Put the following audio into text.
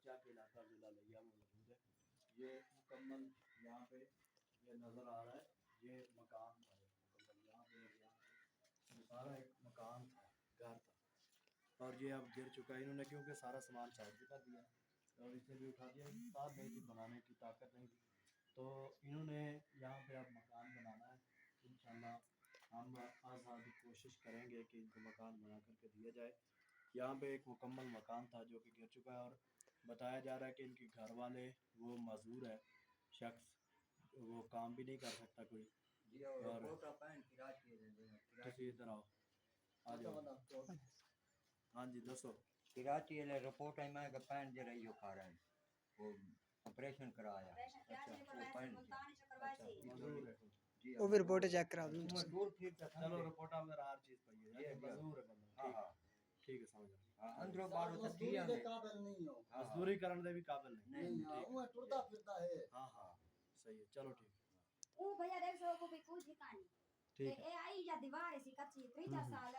बच्चा के इलाका जिला लिया वो मौजूद है। ये मुकम्मल यहाँ पे ये नज़र आ रहा है, ये मकान था मुकम्मल यहाँ पे ये सारा एक मकान था, घर था, और ये अब गिर चुका है। इन्होंने क्योंकि सारा सामान साइड भी कर दिया और इसे भी उठा दिया, ताकत नहीं थी बनाने की, ताकत नहीं थी, तो इन्होंने यहाँ पे अब मकान बनाना है। इंशाल्लाह हम आज़ाद कोशिश करेंगे कि इनको मकान बना करके दिया जाए। यहाँ पे एक मुकम्मल मकान था जो कि गिर चुका है, और बताया जा रहा है कि इनके घर वाले वो मजदूर है शख्स, वो काम भी नहीं कर सकता कोई। और इधर आओ, आ जाओ। हाँ जी दसो। कराची वाले रिपोर्ट है मैं पैन जे रही हो खा रहे हैं वो ऑपरेशन कराया। वो भी रिपोर्ट चेक करा दूं तो दूर फिर चलो रिपोर्ट में हर चीज पई है, ये मजदूर है बंदा। हां हां ठीक है समझ हां अंदरों बाहरों तक ठीक है, काबिल नहीं हो, मजदूरी करने दे भी काबिल नहीं। नहीं वो टुरदा फिरता है। हां हां सही है, चलो ठीक है। ओ भैया देख सो को भी कुछ ठिकानी ठीक है। ए आई या दीवार ऐसी कच्ची 3-4 साल